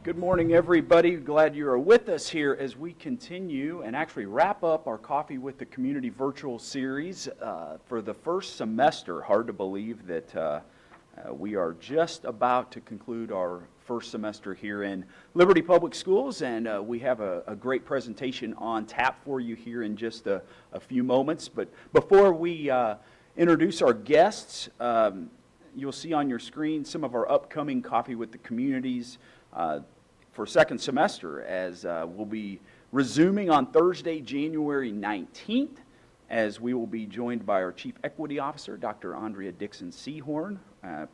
Good morning, everybody. Glad you are with us here as we continue and actually wrap up our Coffee with the Community virtual series for the first semester. Hard to believe that we are just about to conclude our first semester here in Liberty Public Schools, and we have a great presentation on tap for you here in just a few moments. But before we introduce our guests, you'll see on your screen some of our upcoming Coffee with the Communities for second semester, as we'll be resuming on Thursday, January 19th, as we will be joined by our Chief Equity Officer, Dr. Andrea Dixon-Seahorn,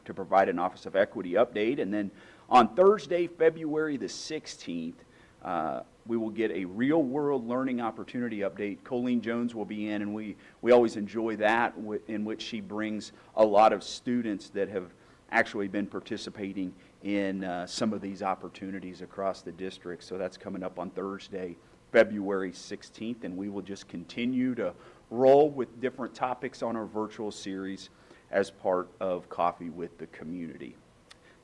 to provide an Office of Equity update. And then on Thursday, February the 16th, we will get a real-world learning opportunity update. Colleen Jones will be in, and we always enjoy that, in which she brings a lot of students that have actually been participating in some of these opportunities across the district. So that's coming up on Thursday, February 16th, and we will just continue to roll with different topics on our virtual series as part of Coffee with the Community.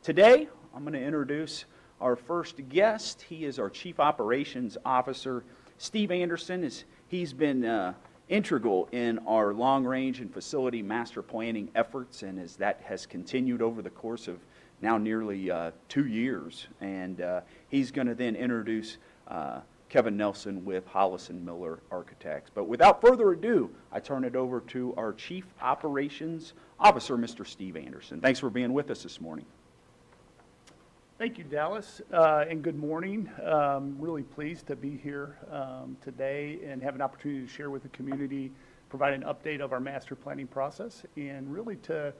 Today, I'm going to introduce our first guest. He is our Chief Operations Officer, Steve Anderson. He's been integral in our long-range and facility master planning efforts, and as that has continued over the course of now nearly 2 years. And he's going to then introduce Kevin Nelson with Hollis+Miller Architects. But without further ado, I turn it over to our Chief Operations Officer, Mr. Steve Anderson. Thanks for being with us this morning. Thank you, Dallas, and good morning. Really pleased to be here today and have an opportunity to share with the community, provide an update of our master planning process, and really to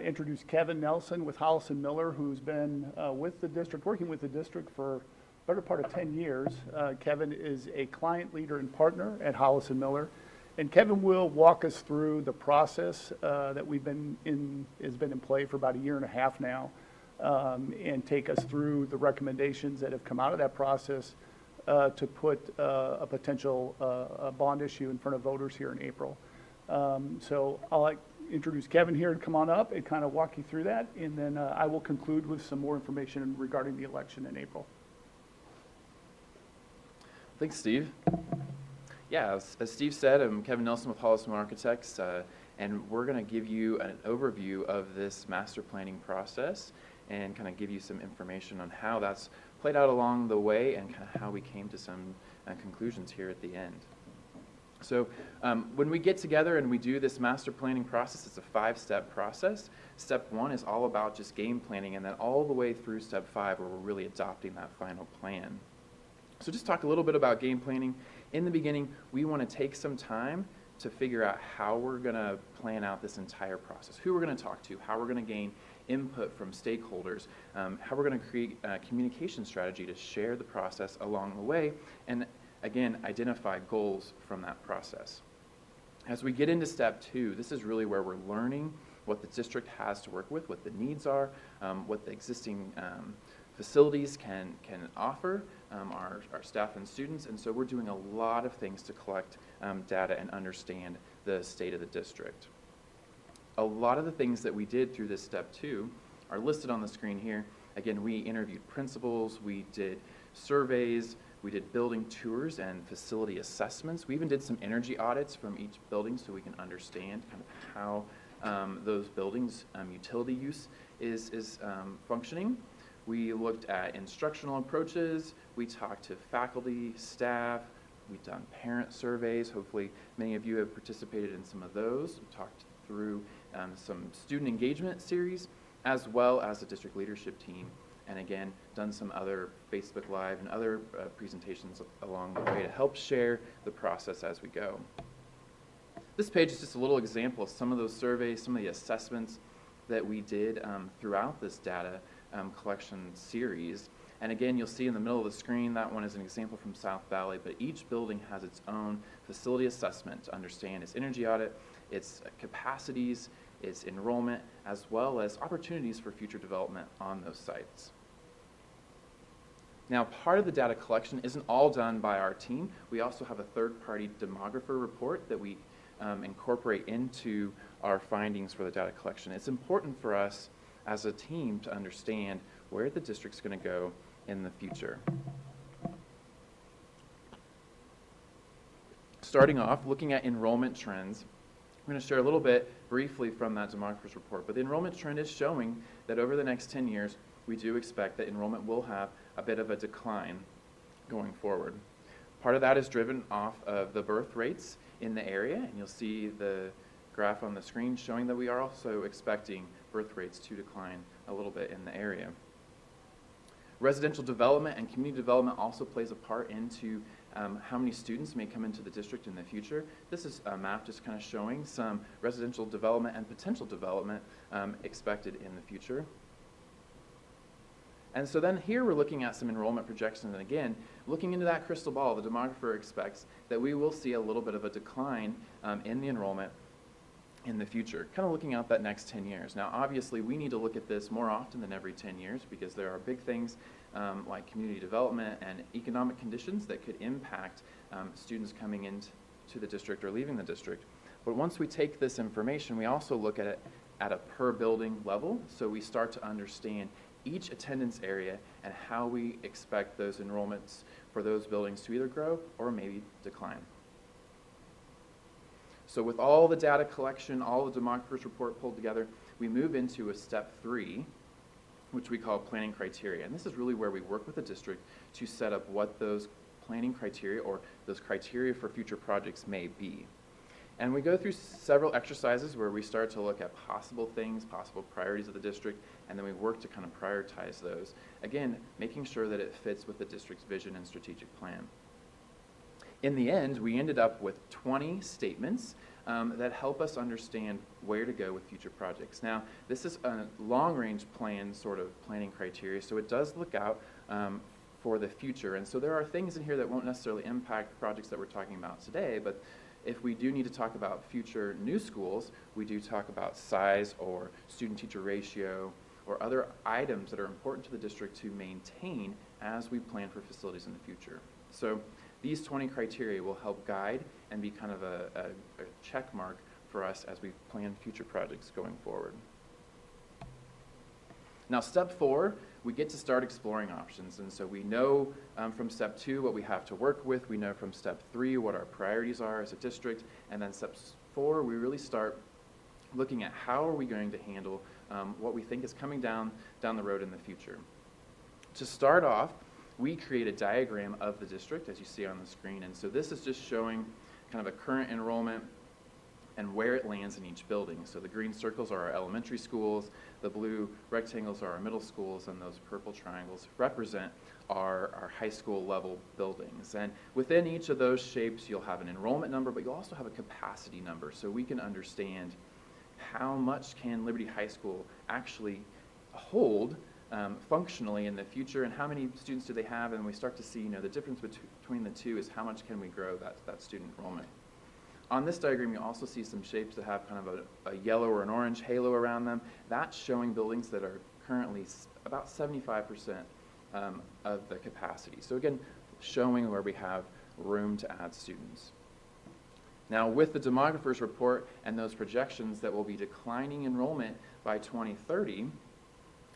introduce Kevin Nelson with Hollis+Miller, who's been with the district, working with the district for the better part of 10 years. Kevin is a client leader and partner at Hollis+Miller, and Kevin will walk us through the process that has been in play for about 1.5 years now. And take us through the recommendations that have come out of that process to put a potential bond issue in front of voters here in April. So I'll introduce Kevin here to come on up and kind of walk you through that, and then I will conclude with some more information regarding the election in April. Thanks, Steve. Yeah, as Steve said, I'm Kevin Nelson with Hollis+Miller Architects, and we're going to give you an overview of this master planning process and kind of give you some information on how that's played out along the way and kind of how we came to some conclusions here at the end. So when we get together and we do this master planning process, it's a 5-step process. Step 1 is all about just game planning, and then all the way through step 5 where we're really adopting that final plan. So just talk a little bit about game planning. In the beginning, we want to take some time to figure out how we're going to plan out this entire process, who we're going to talk to, how we're going to gain input from stakeholders, how we're going to create a communication strategy to share the process along the way, and again, identify goals from that process. As we get into step 2, this is really where we're learning what the district has to work with, what the needs are, what the existing facilities can offer our staff and students, and so we're doing a lot of things to collect data and understand the state of the district. A lot of the things that we did through this step 2 are listed on the screen here. Again, we interviewed principals, we did surveys, we did building tours and facility assessments. We even did some energy audits from each building so we can understand kind of how those buildings' utility use is functioning. We looked at instructional approaches, we talked to faculty, staff, we've done parent surveys. Hopefully many of you have participated in some of those. We talked through some student engagement series, as well as the district leadership team, and again, done some other Facebook Live and other presentations along the way to help share the process as we go. This page is just a little example of some of those surveys, some of the assessments that we did throughout this data collection series. And again, you'll see in the middle of the screen, that one is an example from South Valley, but each building has its own facility assessment to understand its energy audit, its capacities, its enrollment, as well as opportunities for future development on those sites. Now, part of the data collection isn't all done by our team. We also have a third-party demographer report that we incorporate into our findings for the data collection. It's important for us as a team to understand where the district's going to go in the future. Starting off, looking at enrollment trends, I'm going to share a little bit briefly from that demographer's report, but the enrollment trend is showing that over the next 10 years, we do expect that enrollment will have a bit of a decline going forward. Part of that is driven off of the birth rates in the area, and you'll see the graph on the screen showing that we are also expecting birth rates to decline a little bit in the area. Residential development and community development also plays a part into how many students may come into the district in the future. This is a map just kind of showing some residential development and potential development expected in the future. And so then here we're looking at some enrollment projections, and again, looking into that crystal ball, the demographer expects that we will see a little bit of a decline in the enrollment in the future, kind of looking out that next 10 years. Now, obviously, we need to look at this more often than every 10 years because there are big things like community development and economic conditions that could impact students coming into the district or leaving the district. But once we take this information, we also look at it at a per building level, so we start to understand each attendance area and how we expect those enrollments for those buildings to either grow or maybe decline. So with all the data collection, all the demographer's report pulled together, we move into a step 3, which we call planning criteria. And this is really where we work with the district to set up what those planning criteria or those criteria for future projects may be. And we go through several exercises where we start to look at possible things, possible priorities of the district, and then we work to kind of prioritize those. Again, making sure that it fits with the district's vision and strategic plan. In the end, we ended up with 20 statements that help us understand where to go with future projects. Now, this is a long-range plan sort of planning criteria, so it does look out for the future. And so there are things in here that won't necessarily impact projects that we're talking about today, but if we do need to talk about future new schools, we do talk about size or student-teacher ratio or other items that are important to the district to maintain as we plan for facilities in the future. So these 20 criteria will help guide and be kind of a check mark for us as we plan future projects going forward. Now, step 4, we get to start exploring options. And so we know from step 2 what we have to work with. We know from step 3 what our priorities are as a district. And then step 4, we really start looking at how are we going to handle what we think is coming down the road in the future. To start off, we create a diagram of the district, as you see on the screen. And so this is just showing kind of a current enrollment and where it lands in each building. So the green circles are our elementary schools, the blue rectangles are our middle schools, and those purple triangles represent our high school level buildings. And within each of those shapes, you'll have an enrollment number, but you'll also have a capacity number, so we can understand how much can Liberty High School actually hold functionally in the future, and how many students do they have, and we start to see, the difference between the two is how much can we grow that student enrollment. On this diagram, you also see some shapes that have kind of a yellow or an orange halo around them. That's showing buildings that are currently about 75% of the capacity. So again, showing where we have room to add students. Now, with the demographer's report and those projections that will be declining enrollment by 2030,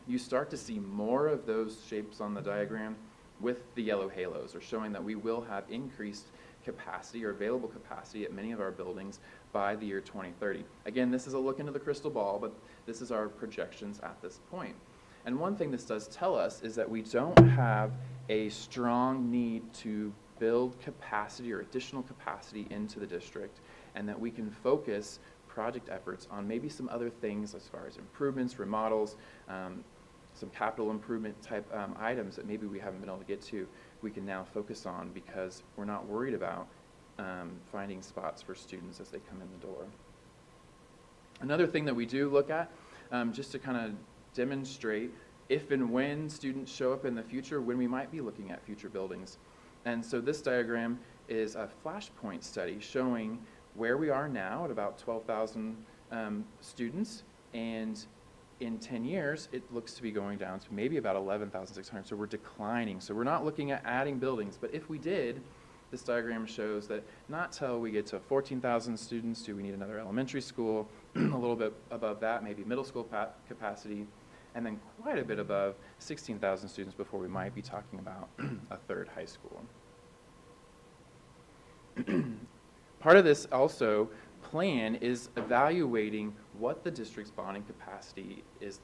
you start to see more of those shapes on the diagram with the yellow halos, or showing that we will have increased capacity or available capacity at many of our buildings by the year 2030. Again, this is a look into the crystal ball, but this is our projections at this point. And one thing this does tell us is that we don't have a strong need to build capacity or additional capacity into the district, and that we can focus project efforts on maybe some other things as far as improvements, remodels, some capital improvement type items that maybe we haven't been able to get to, we can now focus on because we're not worried about finding spots for students as they come in the door. Another thing that we do look at, just to kind of demonstrate if and when students show up in the future, when we might be looking at future buildings. And so this diagram is a flashpoint study showing where we are now at about 12,000 students, and in 10 years, it looks to be going down to maybe about 11,600, so we're declining. So we're not looking at adding buildings, but if we did, this diagram shows that not till we get to 14,000 students do we need another elementary school, a little bit above that, maybe middle school capacity, and then quite a bit above 16,000 students before we might be talking about a third high school. Part of this also plan is evaluating what the district's bonding capacity is,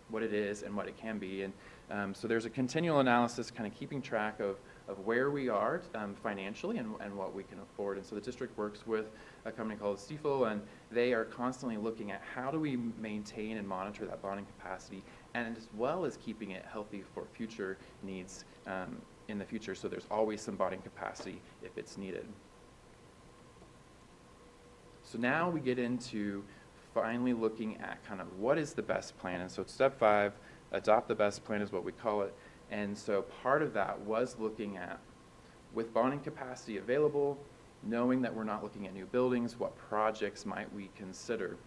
what it is and what it can be. And so there's a continual analysis kind of keeping track of where we are financially and what we can afford. And so the district works with a company called Stiefel, and they are constantly looking at how do we maintain and monitor that bonding capacity, and as well as keeping it healthy for future needs in the future. So there's always some bonding capacity if it's needed. So now we get into finally looking at kind of what is the best plan. And so step 5, adopt the best plan is what we call it. And so part of that was looking at, with bonding capacity available, knowing that we're not looking at new buildings, what projects might we consider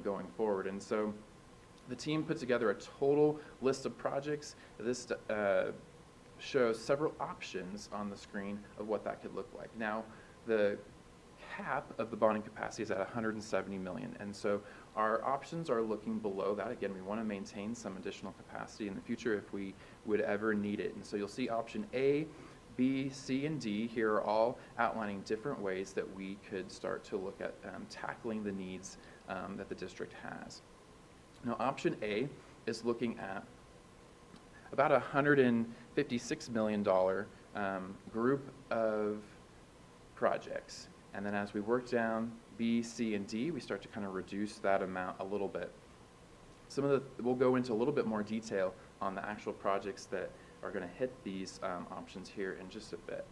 going forward. And so the team put together a total list of projects. This shows several options on the screen of what that could look like. Now, the cap of the bonding capacity is at 170 million, and so our options are looking below that. Again, we want to maintain some additional capacity in the future if we would ever need it. And so you'll see option A, B, C, and D here are all outlining different ways that we could start to look at tackling the needs that the district has. Now, option A is looking at about a $156 million group of projects. And then as we work down B, C, and D, we start to kind of reduce that amount a little bit. We'll go into a little bit more detail on the actual projects that are going to hit these options here in just a bit.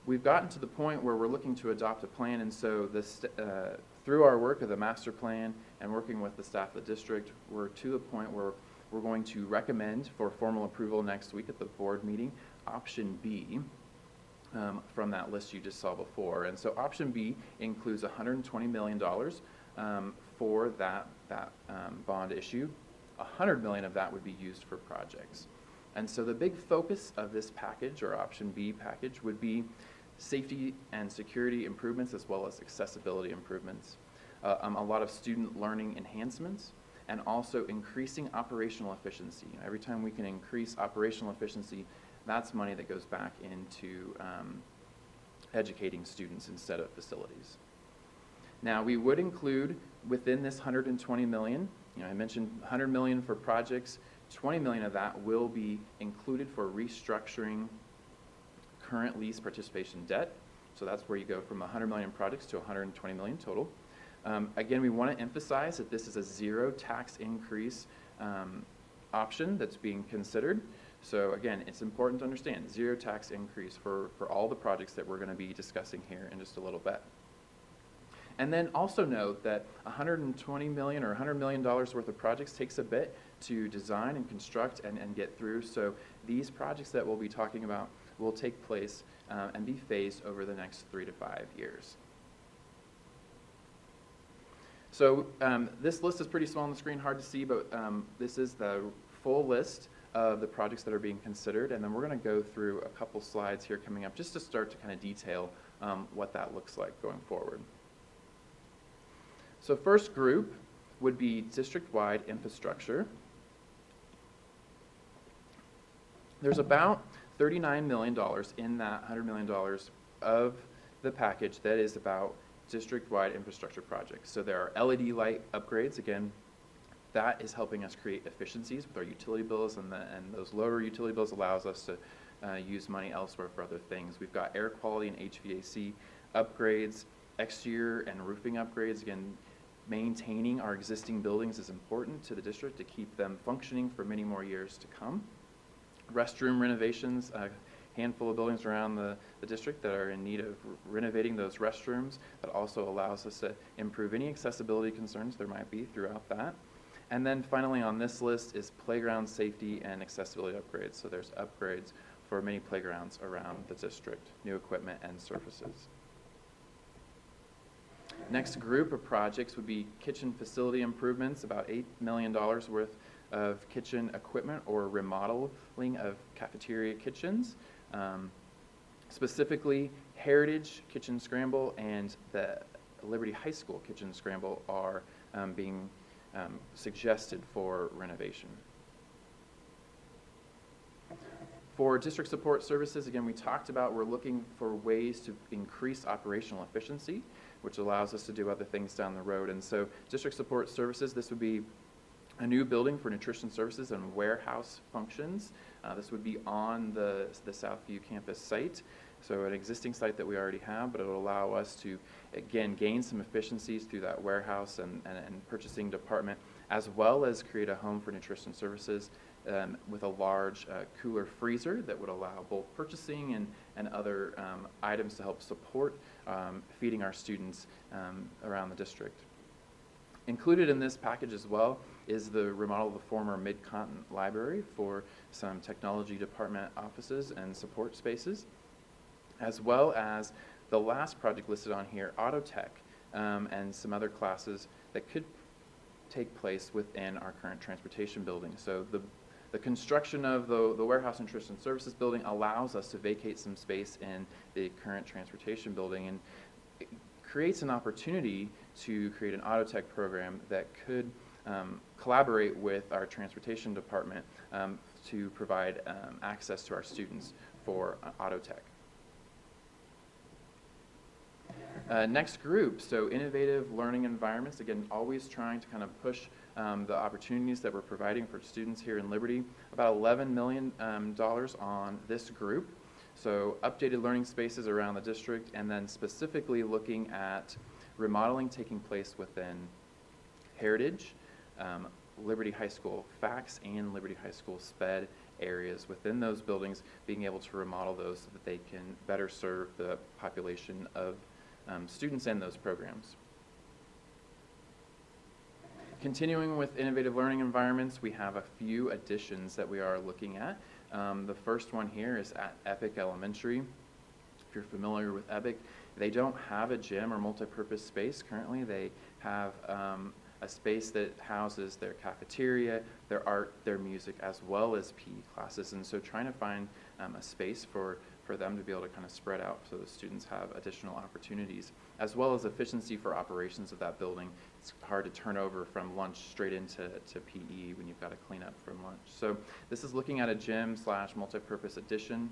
We've gotten to the point where we're looking to adopt a plan, and so through our work of the master plan and working with the staff of the district, we're to the point where we're going to recommend for formal approval next week at the board meeting option B from that list you just saw before. And so option B includes $120 million for that bond issue. $100 million of that would be used for projects. And so the big focus of this package, or option B package, would be safety and security improvements as well as accessibility improvements, a lot of student learning enhancements, and also increasing operational efficiency. Every time we can increase operational efficiency, that's money that goes back into educating students instead of facilities. Now, we would include within this $120 million, I mentioned $100 million for projects, $20 million of that will be included for restructuring current lease participation debt. So that's where you go from 100 million projects to 120 million total. Again, we want to emphasize that this is a zero tax increase option that's being considered. So again, it's important to understand zero tax increase for all the projects that we're going to be discussing here in just a little bit. And then also note that $120 million or $100 million worth of projects takes a bit to design and construct and get through. So these projects that we'll be talking about will take place and be phased over the next 3 to 5 years. So this list is pretty small on the screen, hard to see, but this is the full list of the projects that are being considered. And then we're going to go through a couple slides here coming up just to start to kind of detail what that looks like going forward. So first group would be district-wide infrastructure. There's about $39 million in that $100 million of the package that is about district-wide infrastructure projects. So there are LED light upgrades. Again, that is helping us create efficiencies with our utility bills, and those lower utility bills allows us to use money elsewhere for other things. We've got air quality and HVAC upgrades, exterior and roofing upgrades. Again, maintaining our existing buildings is important to the district to keep them functioning for many more years to come. Restroom renovations, a handful of buildings around the district that are in need of renovating those restrooms. That also allows us to improve any accessibility concerns there might be throughout that. And then finally on this list is playground safety and accessibility upgrades. So there's upgrades for many playgrounds around the district, new equipment and surfaces. Next group of projects would be kitchen facility improvements, about $8 million worth of kitchen equipment or remodeling of cafeteria kitchens. Specifically, Heritage Kitchen Scramble and the Liberty High School Kitchen Scramble are being suggested for renovation. For district support services, again, we talked about we're looking for ways to increase operational efficiency, which allows us to do other things down the road. And so district support services, this would be a new building for nutrition services and warehouse functions. This would be on the Southview campus site. So an existing site that we already have, but it will allow us to, again, gain some efficiencies through that warehouse and purchasing department, as well as create a home for nutrition services with a large cooler freezer that would allow both purchasing and other items to help support feeding our students around the district. Included in this package as well is the remodel of the former Mid-Continent Library for some technology department offices and support spaces, as well as the last project listed on here, Auto Tech, and some other classes that could take place within our current transportation building. So the construction of the warehouse and nutrition services building allows us to vacate some space in the current transportation building, and it creates an opportunity to create an auto tech program that could collaborate with our transportation department to provide access to our students for auto tech. Next group, so innovative learning environments. Again, always trying to kind of push the opportunities that we're providing for students here in Liberty. About $11 million on this group. So updated learning spaces around the district, and then specifically looking at remodeling taking place within Heritage, Liberty High School FACS, and Liberty High School SPED areas within those buildings, being able to remodel those so that they can better serve the population of students in those programs. Continuing with innovative learning environments, we have a few additions that we are looking at. The first one here is at Epic Elementary. If you're familiar with Epic, they don't have a gym or multi-purpose space currently. They have a space that houses their cafeteria, their art, their music, as well as PE classes. And so trying to find a space for them to be able to kind of spread out so the students have additional opportunities, as well as efficiency for operations of that building. It's hard to turn over from lunch straight into PE when you've got to clean up from lunch. So this is looking at a gym / multi-purpose addition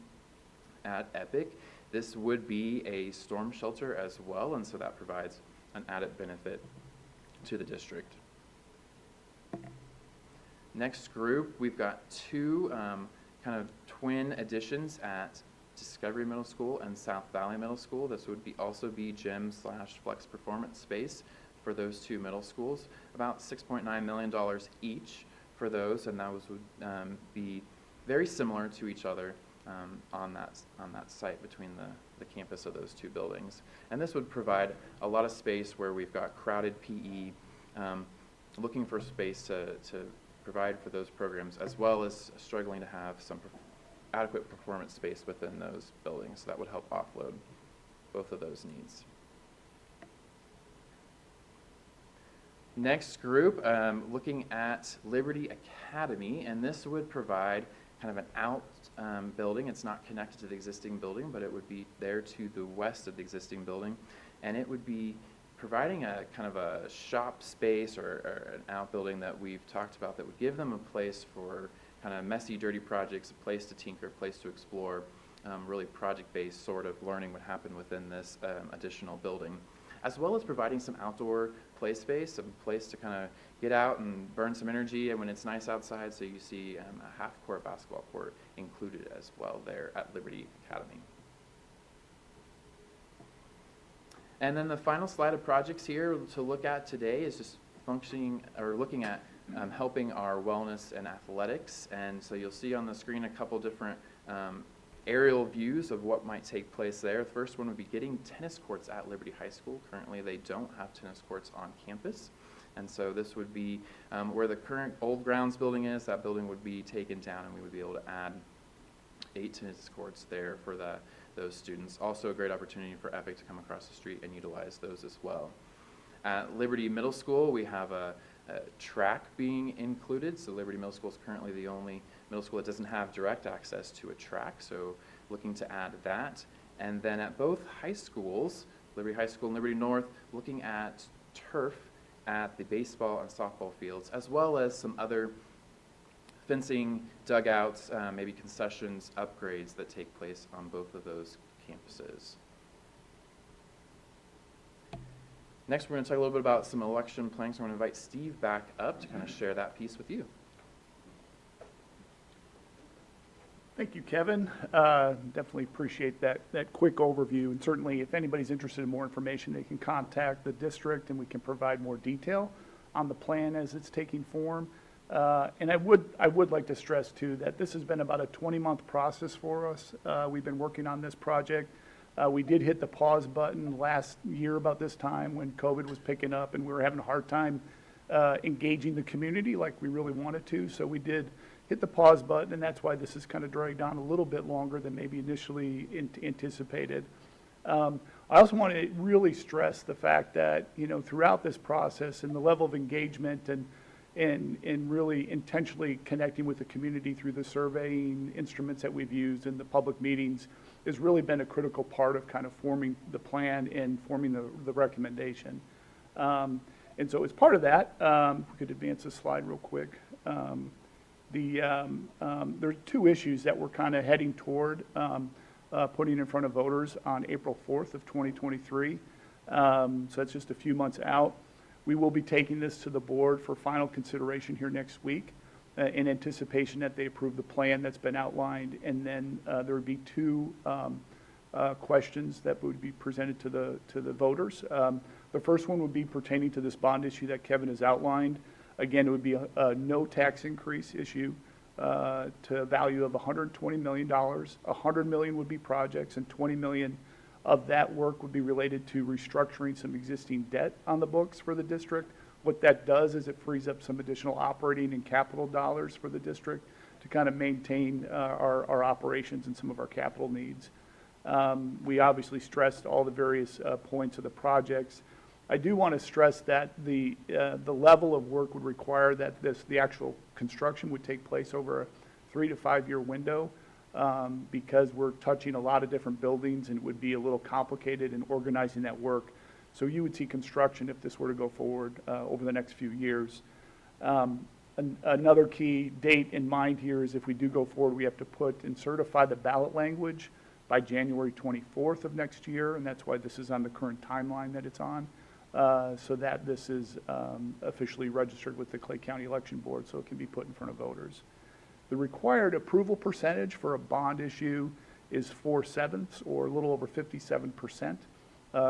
at Epic. This would be a storm shelter as well, and so that provides an added benefit to the district. Next group, we've got two kind of twin additions at Discovery Middle School and South Valley Middle School. This would also be gym / flex performance space for those two middle schools. About $6.9 million each for those, and those would be very similar to each other on that site between the campus of those two buildings. And this would provide a lot of space where we've got crowded PE, looking for space to provide for those programs, as well as struggling to have some adequate performance space within those buildings. So that would help offload both of those needs. Next group, looking at Liberty Academy, and this would provide kind of an out building. It's not connected to the existing building, but it would be there to the west of the existing building, and it would be providing a kind of a shop space or an outbuilding that we've talked about that would give them a place for kind of messy, dirty projects, a place to tinker, a place to explore. Really project-based sort of learning would happen within this additional building, as well as providing some outdoor play space, a place to kind of get out and burn some energy and when it's nice outside. So you see a half-court basketball court included as well there at Liberty Academy. And then the final slide of projects here to look at today is just functioning or looking at helping our wellness and athletics. And so you'll see on the screen a couple different aerial views of what might take place there. The first one would be getting tennis courts at Liberty High School. Currently they don't have tennis courts on campus. And so this would be where the current old grounds building is. That building would be taken down and we would be able to add 8 tennis courts there for those students. Also a great opportunity for Epic to come across the street and utilize those as well. At Liberty Middle School, we have a track being included. So Liberty Middle School is currently the only middle school that doesn't have direct access to a track. So looking to add that. And then at both high schools, Liberty High School and Liberty North, looking at turf at the baseball and softball fields, as well as some other fencing, dugouts, maybe concessions, upgrades that take place on both of those campuses. Next, we're going to talk a little bit about some election planning, so I'm going to invite Steve back up to kind of share that piece with you. Thank you, Kevin. Definitely appreciate that quick overview. And certainly, if anybody's interested in more information, they can contact the district and we can provide more detail on the plan as it's taking form. And I would like to stress, too, that this has been about a 20-month process for us. We've been working on this project. We did hit the pause button last year about this time when COVID was picking up and we were having a hard time engaging the community like we really wanted to. So we did hit the pause button, and that's why this is kind of dragged on a little bit longer than maybe initially anticipated. I also want to really stress the fact that, you know, throughout this process and the level of engagement and really intentionally connecting with the community through the surveying instruments that we've used in the public meetings has really been a critical part of kind of forming the plan and forming the recommendation. And so as part of that, if we could advance the slide real quick. There's two issues that we're kind of heading toward putting in front of voters on April 4th of 2023. So that's just a few months out. We will be taking this to the board for final consideration here next week in anticipation that they approve the plan that's been outlined. And then there would be two questions that would be presented to the voters. The first one would be pertaining to this bond issue that Kevin has outlined. Again, it would be a no tax increase issue to a value of $120 million. $100 million would be projects, and $20 million of that work would be related to restructuring some existing debt on the books for the district. What that does is it frees up some additional operating and capital dollars for the district to kind of maintain our operations and some of our capital needs. We obviously stressed all the various points of the projects. I do want to stress that the level of work would require that the actual construction would take place over a 3 to 5 year window because we're touching a lot of different buildings and it would be a little complicated in organizing that work. So you would see construction if this were to go forward over the next few years. Another key date in mind here is if we do go forward, we have to put and certify the ballot language by January 24th of next year, and that's why this is on the current timeline that it's on. So that this is officially registered with the Clay County Election Board, so it can be put in front of voters. The required approval percentage for a bond issue is 4/7 or a little over 57%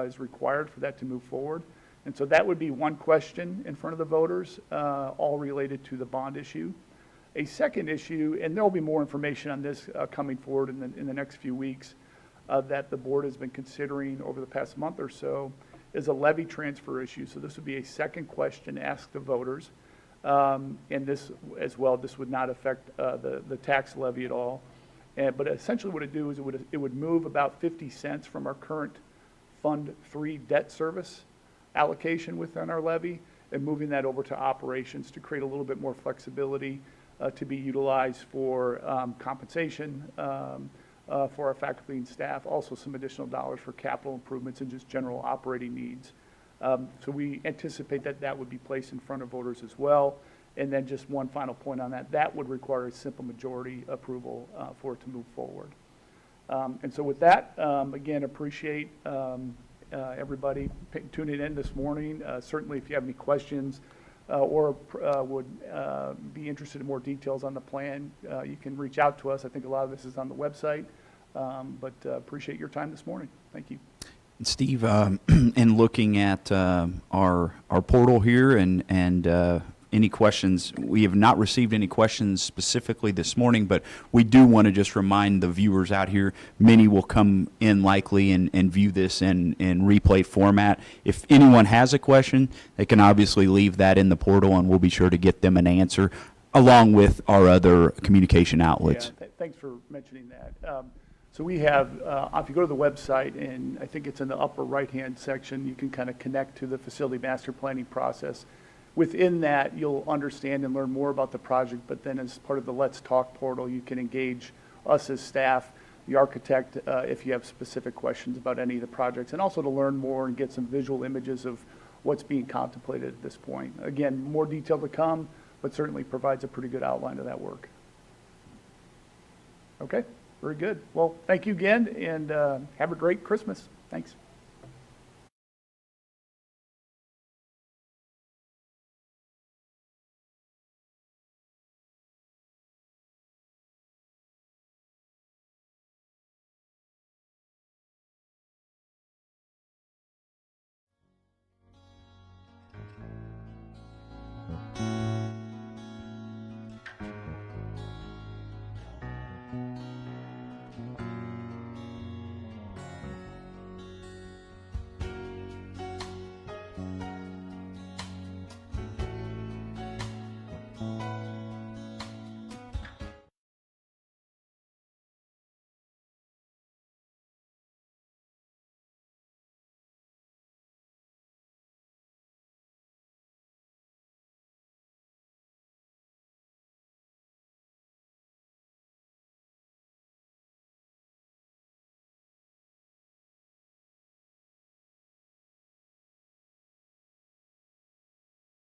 is required for that to move forward. And so that would be one question in front of the voters, all related to the bond issue. A second issue, and there will be more information on this coming forward in the next few weeks, that the board has been considering over the past month or so, is a levy transfer issue. So this would be a second question asked the voters. And this as well, this would not affect the tax levy at all. But essentially what it do is it would move about 50 cents from our current Fund 3 debt service allocation within our levy and moving that over to operations to create a little bit more flexibility to be utilized for compensation for our faculty and staff, also some additional dollars for capital improvements and just general operating needs. So we anticipate that that would be placed in front of voters as well. And then just one final point on that, that would require a simple majority approval for it to move forward. And so with that, again, appreciate everybody tuning in this morning. Certainly if you have any questions or would be interested in more details on the plan, you can reach out to us. I think a lot of this is on the website, but appreciate your time this morning. Thank you. Steve, in looking at our portal here and any questions, we have not received any questions specifically this morning, but we do want to just remind the viewers out here, many will come in likely and view this in replay format. If anyone has a question, they can obviously leave that in the portal and we'll be sure to get them an answer along with our other communication outlets. Yeah, thanks for mentioning that. So we have, if you go to the website, and I think it's in the upper right-hand section, you can kind of connect to the facility master planning process. Within that, you'll understand and learn more about the project, but then as part of the Let's Talk portal, you can engage us as staff, the architect, if you have specific questions about any of the projects, and also to learn more and get some visual images of what's being contemplated at this point. Again, more detail to come, but certainly provides a pretty good outline of that work. Okay, very good. Well, thank you again, and have a great Christmas. Thanks.